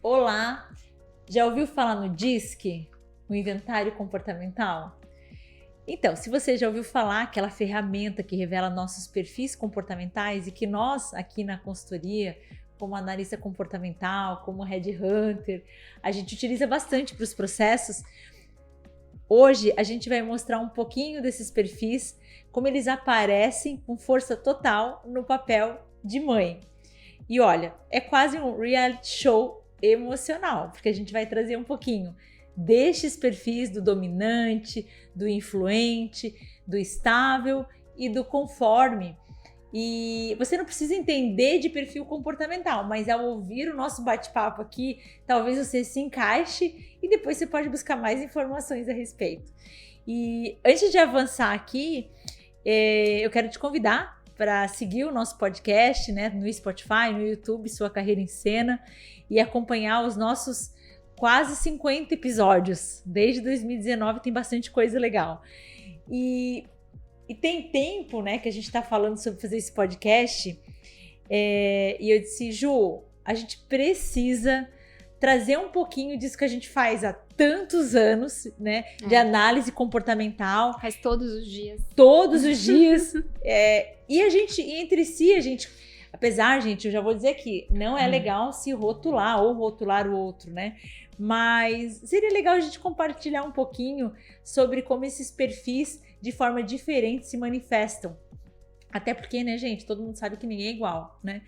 Olá, já ouviu falar no DISC, o Inventário Comportamental? Então, se você já ouviu falar aquela ferramenta que revela nossos perfis comportamentais e que nós, aqui na consultoria, como analista comportamental, como headhunter, a gente utiliza bastante para os processos. Hoje a gente vai mostrar um pouquinho desses perfis, como eles aparecem com força total no papel de mãe. E olha, é quase um reality show emocional, porque a gente vai trazer um pouquinho destes perfis do dominante, do influente, do estável e do conforme. E você não precisa entender de perfil comportamental, mas ao ouvir o nosso bate-papo aqui, talvez você se encaixe e depois você pode buscar mais informações a respeito. E antes de avançar aqui, eu quero te convidar para seguir o nosso podcast, né, no Spotify, no YouTube, Sua Carreira em Cena, e acompanhar os nossos quase 50 episódios. Desde 2019 tem bastante coisa legal. E tem tempo, né, que a gente está falando sobre fazer esse podcast, e eu disse, Ju, a gente precisa trazer um pouquinho disso que a gente faz há tantos anos, né, de análise comportamental. Faz todos os dias. Todos os dias. E a gente, entre si, a gente, apesar, gente, eu já vou dizer aqui, não é legal se rotular ou rotular o outro, né? Mas seria legal a gente compartilhar um pouquinho sobre como esses perfis de forma diferente se manifestam. Até porque, né, gente, todo mundo sabe que ninguém é igual, né?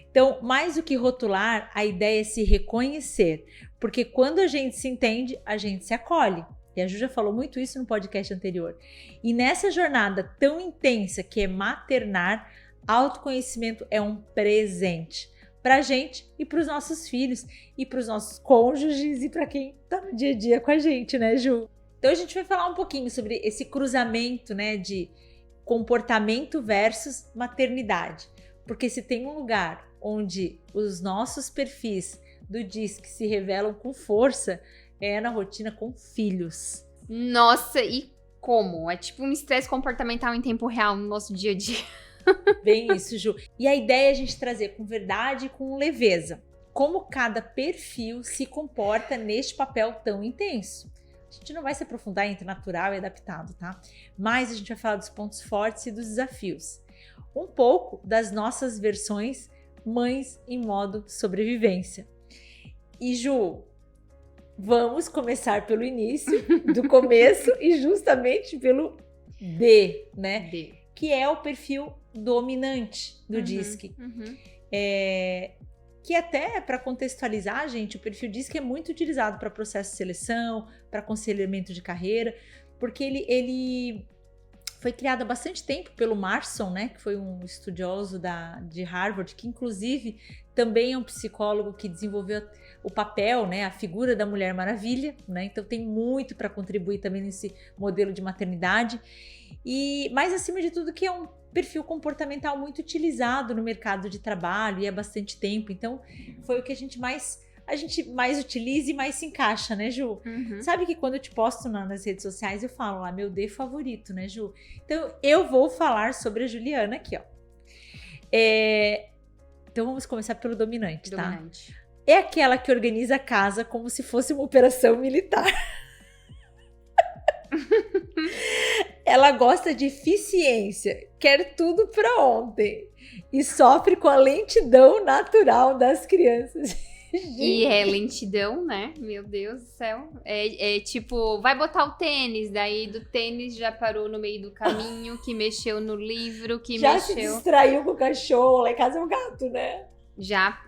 Então, mais do que rotular, a ideia é se reconhecer. Porque quando a gente se entende, a gente se acolhe. E a Ju já falou muito isso no podcast anterior. E nessa jornada tão intensa que é maternar, autoconhecimento é um presente para a gente e para os nossos filhos e para os nossos cônjuges e para quem está no dia a dia com a gente, né, Ju? Então a gente vai falar um pouquinho sobre esse cruzamento, né, de comportamento versus maternidade. Porque se tem um lugar onde os nossos perfis do DISC se revelam com força, é na rotina com filhos. Nossa, e como? É tipo um estresse comportamental em tempo real no nosso dia a dia. Bem isso, Ju. E a ideia é a gente trazer com verdade e com leveza como cada perfil se comporta neste papel tão intenso. A gente não vai se aprofundar entre natural e adaptado, tá? Mas a gente vai falar dos pontos fortes e dos desafios. Um pouco das nossas versões mães em modo sobrevivência. E Ju, vamos começar pelo início, do começo e justamente pelo D, né? D. Que é o perfil dominante do DISC. Que até para contextualizar, gente, o perfil DISC é muito utilizado para processo de seleção, para aconselhamento de carreira, porque ele foi criado há bastante tempo pelo Marson, né, que foi um estudioso de Harvard, que inclusive também é um psicólogo que desenvolveu o papel, né, a figura da Mulher Maravilha, né, então tem muito para contribuir também nesse modelo de maternidade. Mas acima de tudo que é um perfil comportamental muito utilizado no mercado de trabalho e há bastante tempo, então foi o que a gente mais utiliza e mais se encaixa, né, Ju? Sabe que quando eu te posto nas redes sociais, eu falo lá, meu D favorito, né, Ju? Então, eu vou falar sobre a Juliana aqui, ó. Então, vamos começar pelo dominante, tá? É aquela que organiza a casa como se fosse uma operação militar. Ela gosta de eficiência, quer tudo para ontem e sofre com a lentidão natural das crianças. E é lentidão, né? Meu Deus do céu. É tipo, vai botar o tênis, daí do tênis já parou no meio do caminho, que mexeu no livro, que já mexeu... se distraiu com o cachorro, lá em casa é um gato, né? Já,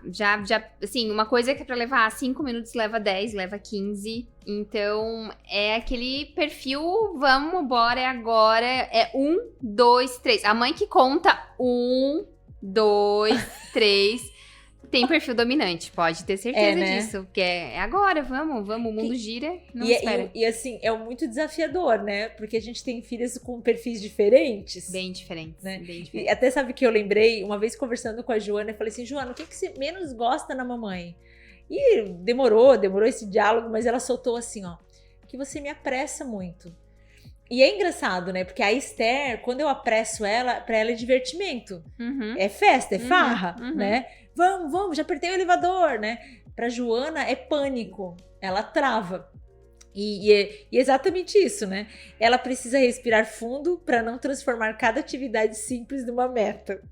assim, uma coisa que é pra levar 5 minutos leva 10, leva 15. Então, é aquele perfil, vamos, bora, é agora. É 1, 2, 3. A mãe que conta 1, 2, 3... Tem perfil dominante, pode ter certeza disso. Porque é agora, vamos, o mundo gira, não espera. E assim, é muito desafiador, né? Porque a gente tem filhas com perfis diferentes. Bem diferentes, né? Bem diferentes. E até sabe que eu lembrei, uma vez conversando com a Joana, eu falei assim, Joana, o que você menos gosta na mamãe? E demorou esse diálogo, mas ela soltou assim, ó, que você me apressa muito. E é engraçado, né? Porque a Esther, quando eu apresso ela, pra ela é divertimento. É festa, é farra, né? Vamos, já apertei o elevador, né? Pra Joana é pânico, ela trava. E é exatamente isso, né? Ela precisa respirar fundo para não transformar cada atividade simples numa meta.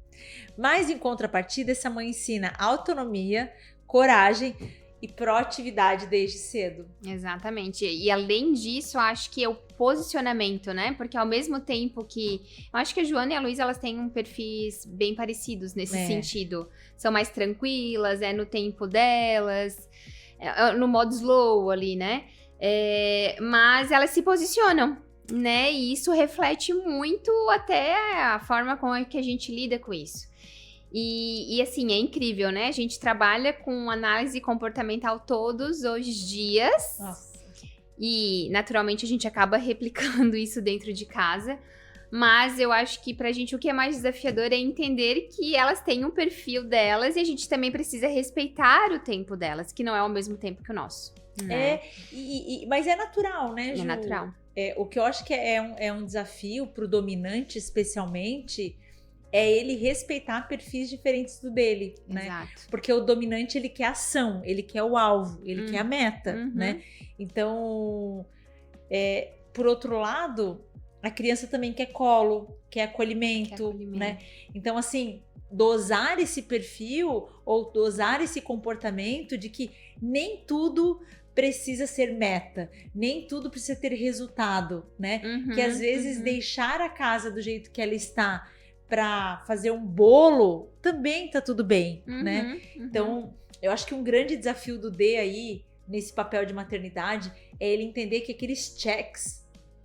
Mas, em contrapartida, essa mãe ensina autonomia, coragem e proatividade desde cedo. Exatamente. E além disso, eu acho que é o posicionamento, né? Porque ao mesmo tempo que... Eu acho que a Joana e a Luísa, elas têm perfis bem parecidos nesse sentido. São mais tranquilas, no tempo delas, no modo slow ali, né? Mas elas se posicionam, né? E isso reflete muito até a forma como que a gente lida com isso. E assim, é incrível, né? A gente trabalha com análise comportamental todos os dias. Nossa. E, naturalmente, a gente acaba replicando isso dentro de casa. Mas eu acho que pra gente o que é mais desafiador é entender que elas têm um perfil delas e a gente também precisa respeitar o tempo delas, que não é o mesmo tempo que o nosso. Né? Mas é natural, né, Ju? É natural. O que eu acho que é um desafio pro dominante, especialmente, é ele respeitar perfis diferentes do dele, né? Exato. Porque o dominante, ele quer ação, ele quer o alvo, ele quer a meta, né? Então, por outro lado, a criança também quer colo, quer acolhimento, né? Então, assim, dosar esse perfil ou dosar esse comportamento de que nem tudo precisa ser meta, nem tudo precisa ter resultado, né? Que às vezes deixar a casa do jeito que ela está para fazer um bolo também tá tudo bem, né? Então, eu acho que um grande desafio do D aí, nesse papel de maternidade, é ele entender que aqueles checks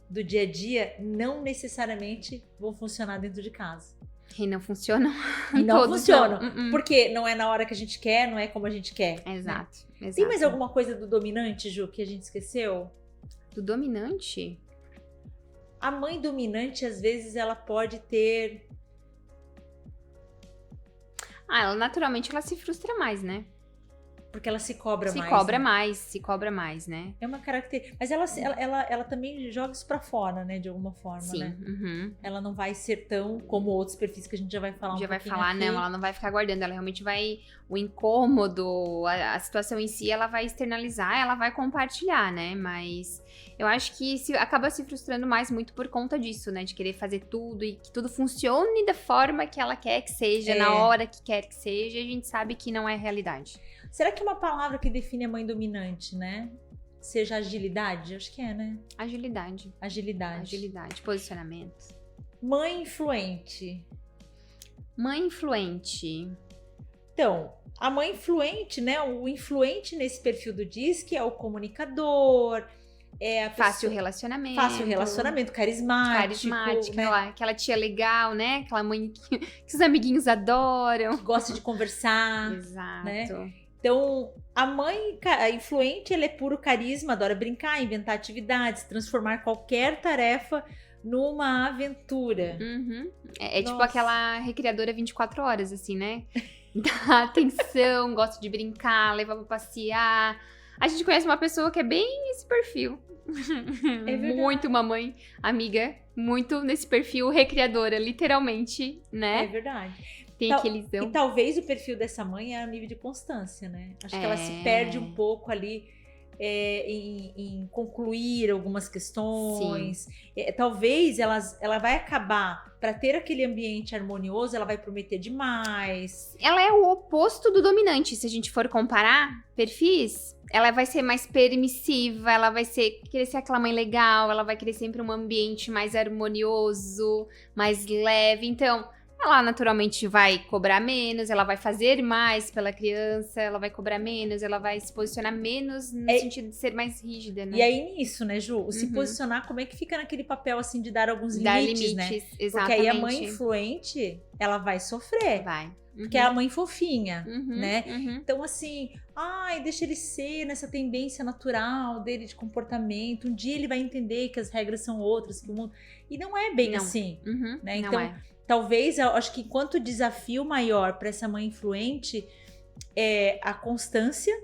do dia a dia não necessariamente vão funcionar dentro de casa. E não funcionam. E não funcionam. Porque não é na hora que a gente quer, não é como a gente quer. Exato. Né? Exato. Tem mais alguma coisa do dominante, Ju, que a gente esqueceu? Do dominante? A mãe dominante, às vezes, ela pode ter... ela naturalmente ela se frustra mais, né? Porque ela se cobra mais. Se cobra mais, né? É uma característica. Mas ela também joga isso pra fora, né? De alguma forma, Sim. né? Ela não vai ser tão como outros perfis que a gente já vai falar não, ela não vai ficar guardando. Ela realmente vai... O incômodo, a situação em si, ela vai externalizar, ela vai compartilhar, né? Mas eu acho que acaba se frustrando mais muito por conta disso, né? De querer fazer tudo e que tudo funcione da forma que ela quer que seja, na hora que quer que seja. E a gente sabe que não é realidade. Será que uma palavra que define a mãe dominante, né? Seja agilidade? Acho que é, né? Agilidade, posicionamento. Mãe influente. Mãe influente. Então, a mãe influente, né? O influente nesse perfil do DISC é o comunicador, é a fácil relacionamento, carismático, né? Aquela tia legal, né? Aquela mãe que os amiguinhos adoram. Que gosta de conversar. Exato. Né? Então, a mãe influente, ela é puro carisma, adora brincar, inventar atividades, transformar qualquer tarefa numa aventura. É tipo aquela recriadora 24 horas, assim, né? Dá atenção, gosta de brincar, levar pra passear. A gente conhece uma pessoa que é bem esse perfil. É muito uma mãe amiga, muito nesse perfil recriadora, literalmente, né? É verdade. Tem aquelezão. E talvez o perfil dessa mãe é o nível de constância, né? Acho que ela se perde um pouco ali em concluir algumas questões. Talvez ela vai acabar, para ter aquele ambiente harmonioso, ela vai prometer demais. Ela é o oposto do dominante, se a gente for comparar perfis. Ela vai ser mais permissiva, ela vai querer ser aquela mãe legal, ela vai querer sempre um ambiente mais harmonioso, mais leve. Então, ela naturalmente vai cobrar menos, ela vai fazer mais pela criança, ela vai cobrar menos, ela vai se posicionar menos no sentido de ser mais rígida, né? E aí nisso, né, Ju? Se posicionar, como é que fica naquele papel, assim, de dar alguns limites, né? Exatamente. Porque aí a mãe influente, ela vai sofrer. Vai. Porque é a mãe fofinha, né? Então, assim, deixa ele ser nessa tendência natural dele de comportamento. Um dia ele vai entender que as regras são outras, que o mundo... E não é bem assim, né? Então, talvez, eu acho que enquanto desafio maior para essa mãe influente é a constância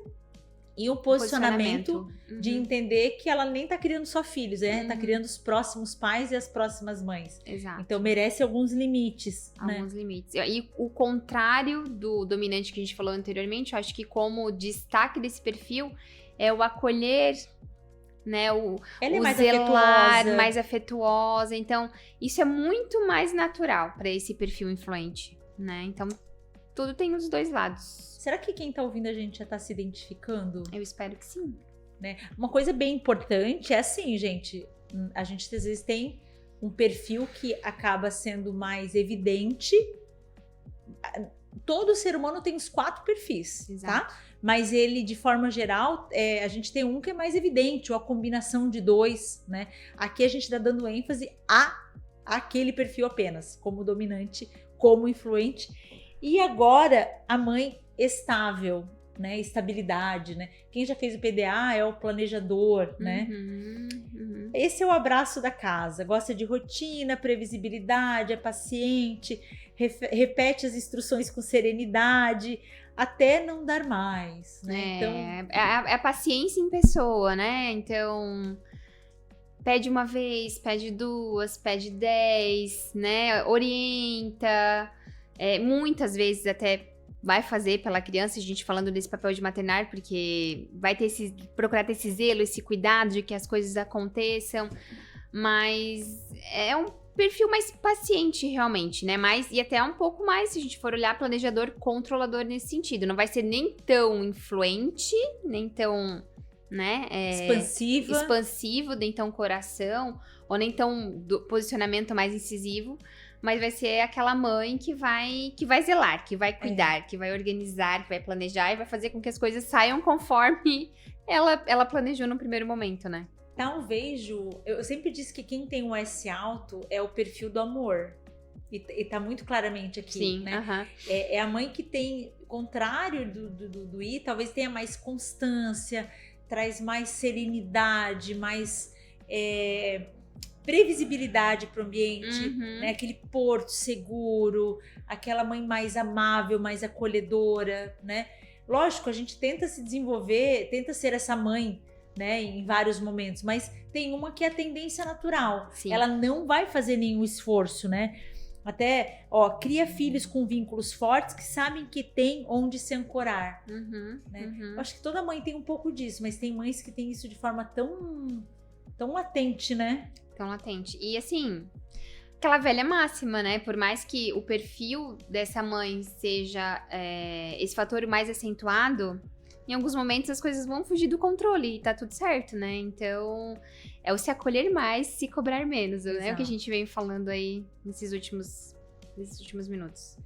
E o posicionamento de Uhum. entender que ela nem tá criando só filhos, né? Tá Uhum. criando os próximos pais e as próximas mães. Exato. Então merece alguns limites, né? Alguns limites. E o contrário do dominante que a gente falou anteriormente, eu acho que como destaque desse perfil é o acolher, né? O Ela é mais zelar, afetuosa. mais afetuosa. Então, isso é muito mais natural para esse perfil influente, né? Então, tudo tem os dois lados. Será que quem tá ouvindo a gente já tá se identificando? Eu espero que sim. Né? Uma coisa bem importante é assim, gente. A gente às vezes tem um perfil que acaba sendo mais evidente. Todo ser humano tem os 4 perfis, Exato. tá? Mas ele, de forma geral, a gente tem um que é mais evidente, ou a combinação de 2, né? Aqui a gente tá dando ênfase àquele perfil apenas, como dominante, como influente. E agora, a mãe estável, né? Estabilidade, né? Quem já fez o PDA é o planejador, né? Uhum. Esse é o abraço da casa. Gosta de rotina, previsibilidade, é paciente, repete as instruções com serenidade, até não dar mais, né? Então, É a paciência em pessoa, né? Então, pede uma vez, pede 2, pede 10, né? Orienta. Muitas vezes até vai fazer pela criança, a gente falando desse papel de maternar, porque vai ter procurar ter esse zelo, esse cuidado de que as coisas aconteçam, mas é um perfil mais paciente realmente, né? E até um pouco mais, se a gente for olhar, planejador, controlador nesse sentido. Não vai ser nem tão influente, nem tão, né? Expansivo, nem tão coração, ou nem tão do posicionamento mais incisivo. Mas vai ser aquela mãe que vai zelar, que vai cuidar, que vai organizar, que vai planejar e vai fazer com que as coisas saiam conforme ela planejou no primeiro momento, né? Talvez, Ju, eu sempre disse que quem tem um S alto é o perfil do amor. E tá muito claramente aqui, Sim, né? É a mãe que tem, contrário do I, talvez tenha mais constância, traz mais serenidade, mais previsibilidade para o ambiente, né? Aquele porto seguro, aquela mãe mais amável, mais acolhedora, né? Lógico, a gente tenta se desenvolver, tenta ser essa mãe, né, em vários momentos, mas tem uma que é a tendência natural. Sim. Ela não vai fazer nenhum esforço, né? Até, cria filhos com vínculos fortes que sabem que tem onde se ancorar. Né? Eu acho que toda mãe tem um pouco disso, mas tem mães que têm isso de forma tão latente, né? Tão latente. E assim, aquela velha máxima, né? Por mais que o perfil dessa mãe seja esse fator mais acentuado, em alguns momentos as coisas vão fugir do controle e tá tudo certo, né? Então, é o se acolher mais, se cobrar menos, né? É o que a gente vem falando aí nesses últimos minutos.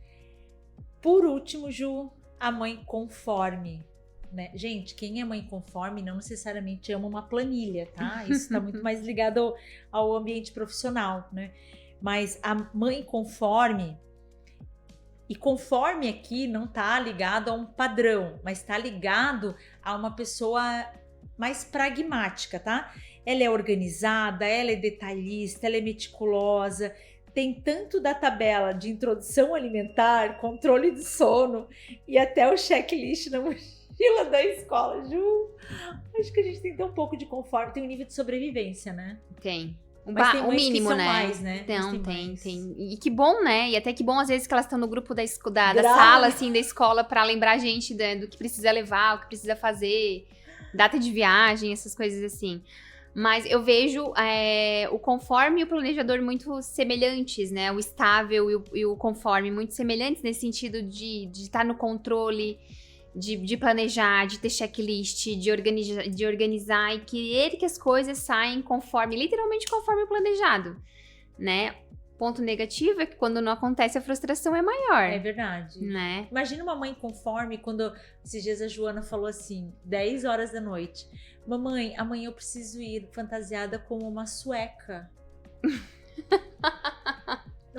Por último, Ju, a mãe conforme. Né? Gente, quem é mãe conforme não necessariamente ama uma planilha, tá? Isso está muito mais ligado ao ambiente profissional, né? Mas a mãe conforme, e conforme aqui não tá ligado a um padrão, mas tá ligado a uma pessoa mais pragmática, tá? Ela é organizada, ela é detalhista, ela é meticulosa, tem tanto da tabela de introdução alimentar, controle do sono e até o checklist na mochila da escola, Ju. Acho que a gente tem que ter um pouco de conforto, tem um nível de sobrevivência, né? Tem. Mas tem o mães mínimo, que são né? mais, né? Não, tem. E que bom, né? E até que bom, às vezes, que elas estão no grupo da sala, assim, da escola, pra lembrar a gente do que precisa levar, o que precisa fazer, data de viagem, essas coisas assim. Mas eu vejo o conforme e o planejador muito semelhantes, né? O estável e o conforme muito semelhantes nesse sentido de estar no controle, de planejar, de ter checklist, de organizar e querer que as coisas saem literalmente conforme o planejado, né? Ponto negativo é que quando não acontece a frustração é maior. É verdade. Né? Imagina uma mãe conforme quando esses dias a Joana falou assim, 10 horas da noite. Mamãe, amanhã eu preciso ir fantasiada como uma sueca. Meu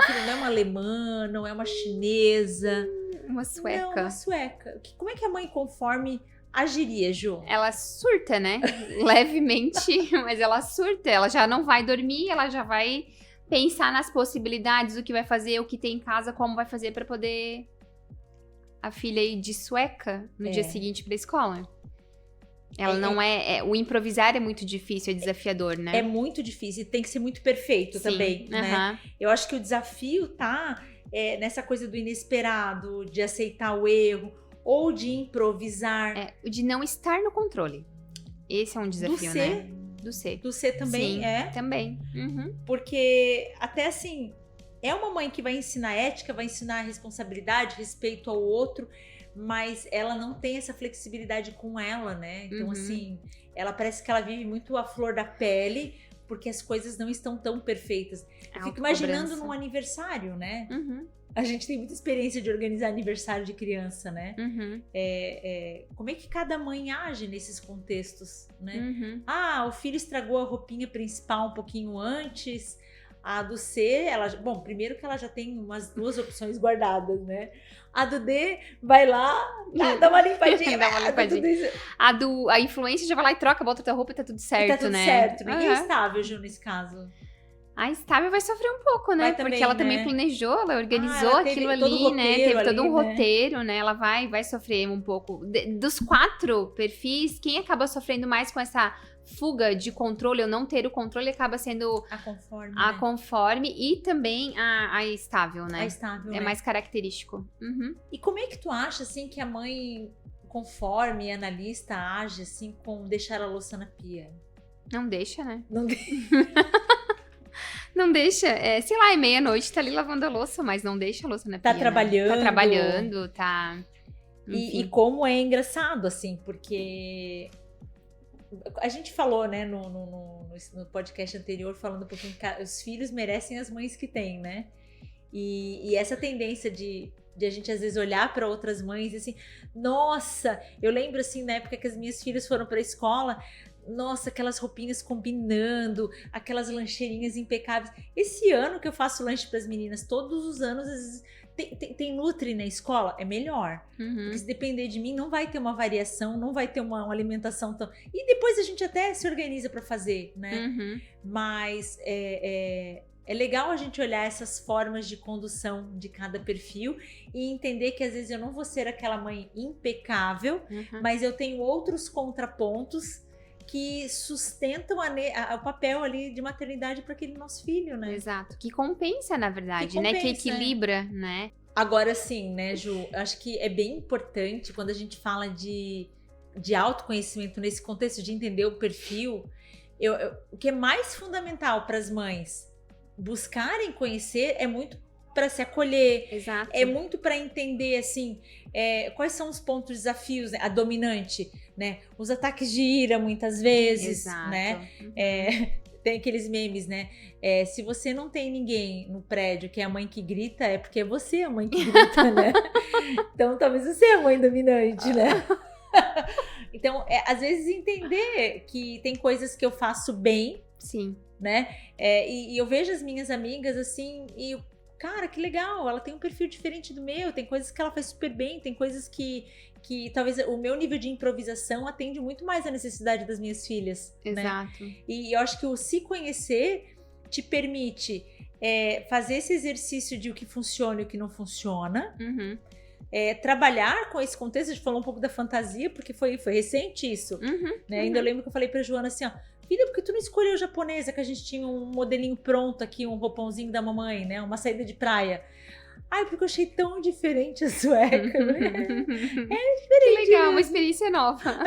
filho, não é uma alemã, não é uma chinesa. Uma sueca. Não, uma sueca. Como é que a mãe conforme agiria, Ju? Ela surta, né? Levemente, mas ela surta. Ela já não vai dormir, ela já vai pensar nas possibilidades, o que vai fazer, o que tem em casa, como vai fazer pra poder a filha ir de sueca no dia seguinte pra escola. Ela não é... O improvisar é muito difícil, é desafiador, né? É muito difícil e tem que ser muito perfeito também, né? Eu acho que o desafio tá nessa coisa do inesperado, de aceitar o erro ou de improvisar. De não estar no controle. Esse é um desafio, né? Do ser também. Sim, também. Porque até assim, é uma mãe que vai ensinar ética, vai ensinar responsabilidade, respeito ao outro, mas ela não tem essa flexibilidade com ela, né? Então, assim, ela parece que ela vive muito à flor da pele, porque as coisas não estão tão perfeitas. Eu fico imaginando num aniversário, né? A gente tem muita experiência de organizar aniversário de criança, né? Como é que cada mãe age nesses contextos, né? O filho estragou a roupinha principal um pouquinho antes. A do C, bom, primeiro que ela já tem umas 2 opções guardadas, né? A do D vai lá, dá uma limpadinha. A influência já vai lá e troca, bota tua roupa e tá tudo certo, né? Tá tudo certo, né? E é estável, Ju, nesse caso? A estável vai sofrer um pouco, né? Porque ela também planejou, ela organizou aquilo ali, né? Teve todo um roteiro, né? Ela vai sofrer um pouco. Dos 4 perfis, quem acaba sofrendo mais com essa fuga de controle, ou não ter o controle, acaba sendo a conforme e também a estável, né? A estável, é mais característico. E como é que tu acha, assim, que a mãe conforme, analista, age, assim, com deixar a louça na pia? Não deixa, né? Não deixa. Não deixa, sei lá, é meia-noite, tá ali lavando a louça, mas não deixa a louça na pia. Tá trabalhando. Né? Tá trabalhando, tá... E como é engraçado, assim, porque... A gente falou, né, no podcast anterior, falando um pouquinho que os filhos merecem as mães que têm, né? E essa tendência de a gente, às vezes, olhar para outras mães e assim... Nossa! Eu lembro, assim, na época que as minhas filhas foram pra escola... Nossa, aquelas roupinhas combinando, aquelas lancheirinhas impecáveis. Esse ano que eu faço lanche para as meninas, todos os anos, às vezes, tem Nutri na escola, é melhor. Porque se depender de mim, não vai ter uma variação, não vai ter uma alimentação tão... E depois a gente até se organiza para fazer, né? Mas é legal a gente olhar essas formas de condução de cada perfil e entender que às vezes eu não vou ser aquela mãe impecável, mas eu tenho outros contrapontos que sustentam o papel ali de maternidade para aquele nosso filho, né? Exato. Que compensa, na verdade, né? Que equilibra, né? Agora sim, né, Ju? Acho que é bem importante quando a gente fala de autoconhecimento nesse contexto de entender o perfil. O que é mais fundamental para as mães buscarem conhecer é muito para se acolher. Exato. É muito para entender, assim, quais são os pontos, desafios, né? A dominante, né? Os ataques de ira, muitas vezes, né? Tem aqueles memes, né? Se você não tem ninguém no prédio que é a mãe que grita, é porque é você a mãe que grita, né? Então, talvez você é a mãe dominante, né? Então, às vezes entender que tem coisas que eu faço bem. Sim. Né? E eu vejo as minhas amigas, assim, e cara, que legal, ela tem um perfil diferente do meu, tem coisas que ela faz super bem, tem coisas que talvez o meu nível de improvisação atende muito mais à necessidade das minhas filhas. Exato. Né? E eu acho que o se conhecer te permite fazer esse exercício de o que funciona e o que não funciona. Trabalhar com esse contexto, a gente falou um pouco da fantasia, porque foi recente isso. Né? Ainda eu lembro que eu falei pra Joana assim, ó, filha, por que tu não escolheu japonesa, que a gente tinha um modelinho pronto aqui, um roupãozinho da mamãe, né? Uma saída de praia. Ai, porque eu achei tão diferente a sueca. Diferente. Que legal, uma experiência nova.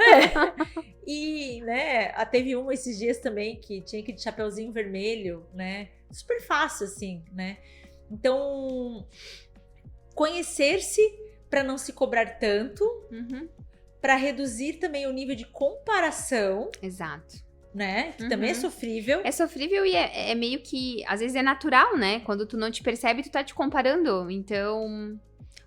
E, né, teve uma esses dias também que tinha aquele chapeuzinho vermelho, né? Super fácil, assim, né? Então, conhecer-se para não se cobrar tanto, para reduzir também o nível de comparação. Exato. Né? Que também é sofrível. É sofrível e é meio que, às vezes é natural, né? Quando tu não te percebe, tu tá te comparando. Então,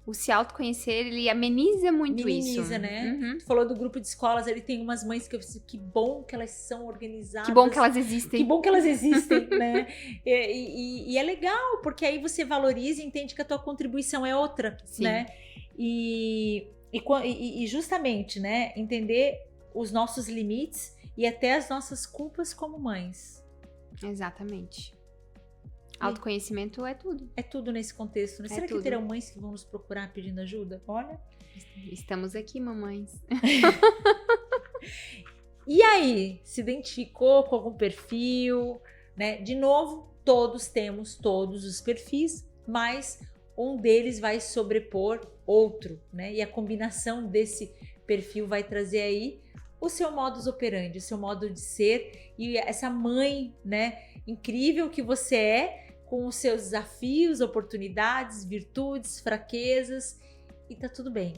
o se autoconhecer, ele ameniza muito isso. Ameniza, né? Tu falou do grupo de escolas, ele tem umas mães que eu disse, que bom que elas são organizadas. Que bom que elas existem. Que bom que elas existem, né? E é legal, porque aí você valoriza e entende que a tua contribuição é outra, Sim. Né? E justamente, né? Entender os nossos limites e até as nossas culpas como mães. Exatamente. Autoconhecimento é tudo. É tudo nesse contexto, né? Será que terão mães que vão nos procurar pedindo ajuda? Olha. Estamos aqui, mamães. E aí, se identificou com algum perfil, né? De novo, todos temos todos os perfis, mas um deles vai sobrepor outro, né? E a combinação desse perfil vai trazer aí o seu modus operandi, o seu modo de ser e essa mãe, né, incrível que você é, com os seus desafios, oportunidades, virtudes, fraquezas, e tá tudo bem.